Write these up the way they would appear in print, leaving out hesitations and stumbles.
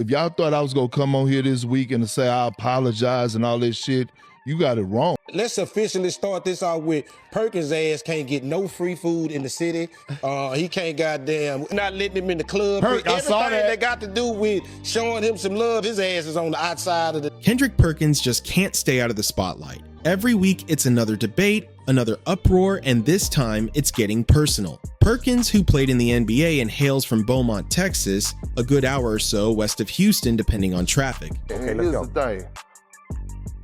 If y'all thought I was gonna come on here this week and say I apologize and all this shit, you got it wrong. Let's officially start this out with Perkins' ass can't get no free food in the city. He can't goddamn not letting him in the club. I saw that got to do with showing him some love. His ass is on the outside of the. Kendrick Perkins just can't stay out of the spotlight. Every week it's another debate, another uproar, and this time it's getting personal. Perkins, who played in the NBA and hails from Beaumont, Texas, a good hour or so west of Houston depending on traffic. Okay, here's the thing.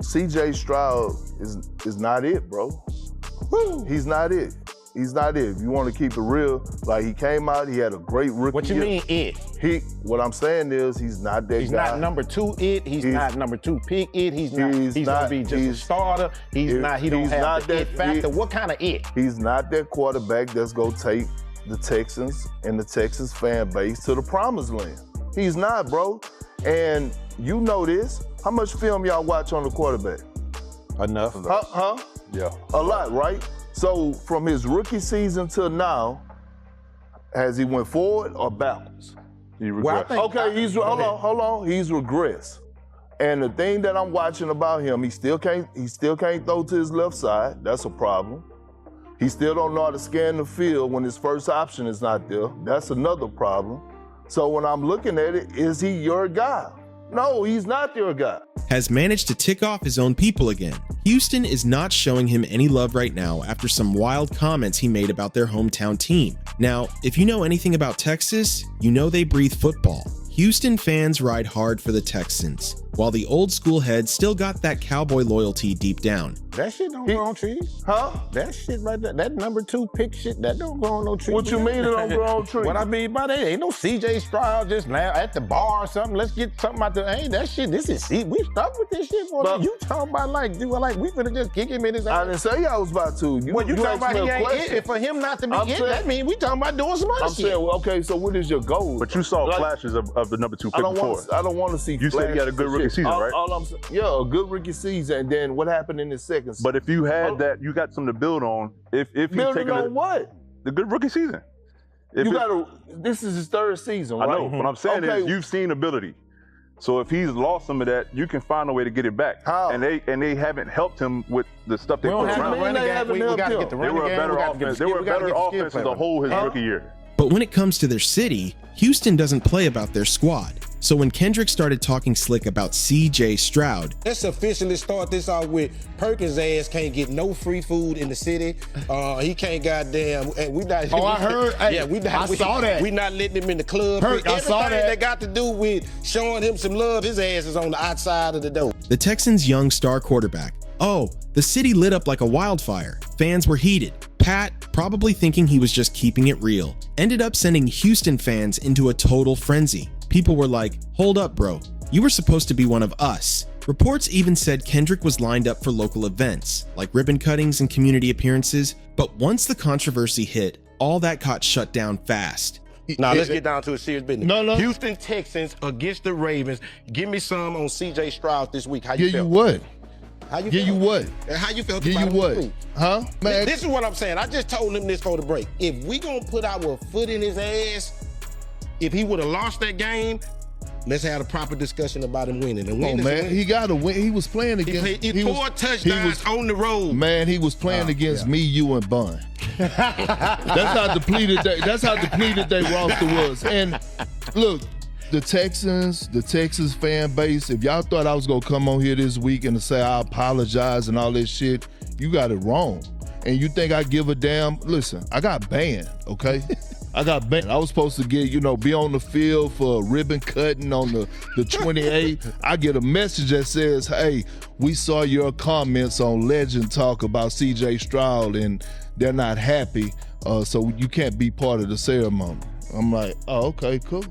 CJ Stroud is not it, bro. Woo. He's not it. He's not it. If you want to keep it real, like he came out, he had a great rookie What you year. mean it? What I'm saying is he's not that He's guy. not number 2 it. He's not number 2 pick it. He's gonna be just a starter. He don't have the it factor. What kind of it? He's not that quarterback that's gonna take the Texans and the Texans fan base to the promised land. He's not, bro. And you know this. How much film y'all watch on the quarterback? Enough. Huh? Yeah. A lot, right? So from his rookie season till now, has he went forward or backwards? He regressed. Hold on. He's regressed. And the thing that I'm watching about him, he still can't throw to his left side. That's a problem. He still don't know how to scan the field when his first option is not there. That's another problem. So when I'm looking at it, is he your guy? No, he's not your guy. Has managed to tick off his own people again. Houston is not showing him any love right now after some wild comments he made about their hometown team. Now, if you know anything about Texas, you know they breathe football. Houston fans ride hard for the Texans, while the old school heads still got that cowboy loyalty deep down. That shit don't grow on trees. Huh? That shit right there, that number 2 pick shit, that don't grow on no trees. What you mean it don't grow on trees? What I mean by that, ain't no CJ Stroud just now at the bar or something. Let's get something out there. Ain't that shit, we stuck with this shit. You talking about like we finna just kick him in his ass. I didn't say I was about to. You talking about he ain't it, and for him not to be it, that means we talking about doing some other shit. I'm saying, okay, so what is your goal? But you saw flashes of the number 2 pick before. I don't want to see You said he had a good rookie season, right? All I'm saying, yeah, a good rookie season, and then what happened in the second season? But if you had that, you got something to build on. If he's building taking on what? The good rookie season. This is his 3rd season, right? I know. What I'm saying is you've seen ability. So if he's lost some of that, you can find a way to get it back. How? And they haven't helped him with the stuff they put around him. We got to get the They were a better offense. They were a better offense as a whole his rookie year. But when it comes to their city, Houston doesn't play about their squad. So when Kendrick started talking slick about CJ Stroud, Let's officially start this out with Perkins' ass can't get no free food in the city. He can't goddamn. We not. Oh, I heard. Hey, yeah, I saw that. We not letting him in the club. I saw that. That got to do with showing him some love. His ass is on the outside of the door. the Texans' young star quarterback. Oh, the city lit up like a wildfire. Fans were heated. Pat, probably thinking he was just keeping it real, ended up sending Houston fans into a total frenzy. People were like, hold up, bro. You were supposed to be one of us. Reports even said Kendrick was lined up for local events, like ribbon cuttings and community appearances, but once the controversy hit, all that got shut down fast. Now let's get down to a serious business. No. Houston Texans against the Ravens. Give me some on CJ Stroud this week. How you Yeah, felt? you would. How you Yeah, felt? you would. And how you felt Yeah, about you him would. this week? Huh? Man. This is what I'm saying. I just told him this for the break. If we gonna put our foot in his ass, if he would have lost that game, let's have a proper discussion about him winning. And Oh, man, he got to win. He was playing against... He 4 touchdowns on the road. Man, he was playing against me, you, and Bun. That's how depleted they roster was. And look, the Texans fan base, if y'all thought I was going to come on here this week and say I apologize and all this shit, you got it wrong. And you think I give a damn? Listen, I got banned, okay? I got banned. I was supposed to get, be on the field for a ribbon cutting on the 28th. I get a message that says, hey, we saw your comments on Legend Talk about CJ Stroud and they're not happy, so you can't be part of the ceremony. I'm like, oh, okay, cool.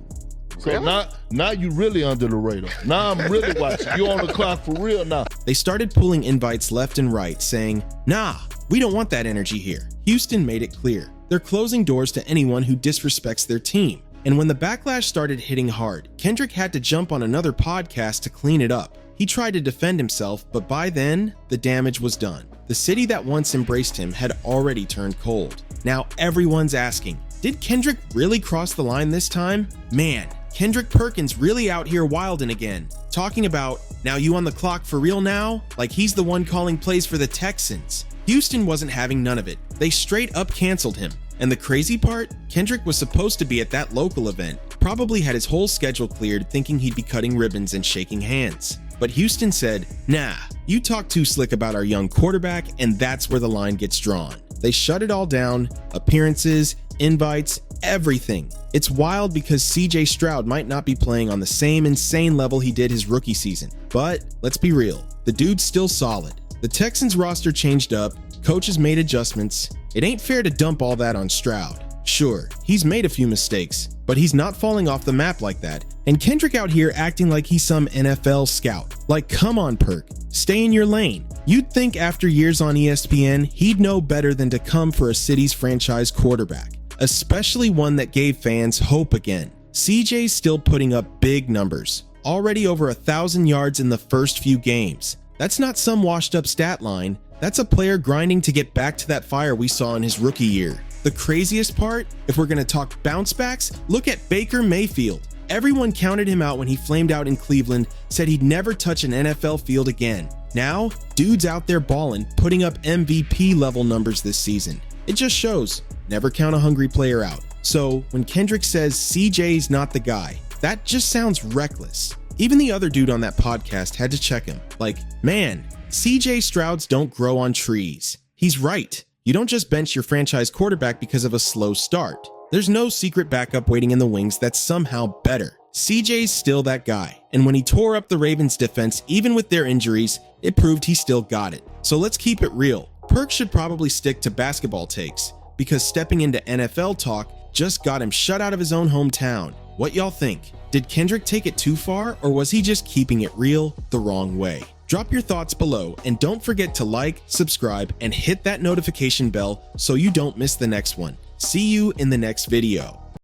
So Really? now you really under the radar. Now I'm really watching. You on the clock for real now. They started pulling invites left and right, saying, nah, we don't want that energy here. Houston made it clear. They're closing doors to anyone who disrespects their team. And when the backlash started hitting hard, Kendrick had to jump on another podcast to clean it up. He tried to defend himself, but by then, the damage was done. The city that once embraced him had already turned cold. Now everyone's asking, did Kendrick really cross the line this time? Man, Kendrick Perkins really out here wildin' again, talking about, now you on the clock for real now? Like he's the one calling plays for the Texans. Houston wasn't having none of it. They straight up canceled him. And the crazy part, Kendrick was supposed to be at that local event, probably had his whole schedule cleared thinking he'd be cutting ribbons and shaking hands. But Houston said, nah, you talk too slick about our young quarterback, and that's where the line gets drawn. They shut it all down, appearances, invites, everything. It's wild because CJ Stroud might not be playing on the same insane level he did his rookie season. But let's be real, the dude's still solid. The Texans roster changed up, coaches made adjustments. It ain't fair to dump all that on Stroud. Sure, he's made a few mistakes, but he's not falling off the map like that. And Kendrick out here acting like he's some NFL scout. Like, come on, Perk, stay in your lane. You'd think after years on ESPN, he'd know better than to come for a city's franchise quarterback, especially one that gave fans hope again. CJ's still putting up big numbers, already over 1,000 yards in the first few games. That's not some washed up stat line. That's a player grinding to get back to that fire we saw in his rookie year. The craziest part, if we're going to talk bounce backs, look at Baker Mayfield. Everyone counted him out when he flamed out in Cleveland, said he'd never touch an NFL field again. Now, dude's out there balling, putting up MVP level numbers this season. It just shows, never count a hungry player out. So when Kendrick says CJ's not the guy, that just sounds reckless. Even the other dude on that podcast had to check him. Like, man, CJ Strouds don't grow on trees. He's right. You don't just bench your franchise quarterback because of a slow start. There's no secret backup waiting in the wings that's somehow better. CJ's still that guy, and when he tore up the Ravens defense even with their injuries, it proved he still got it. So let's keep it real. Perk should probably stick to basketball takes, because stepping into NFL talk just got him shut out of his own hometown. What y'all think? Did Kendrick take it too far, or was he just keeping it real the wrong way? Drop your thoughts below, and don't forget to like, subscribe, and hit that notification bell so you don't miss the next one. See you in the next video.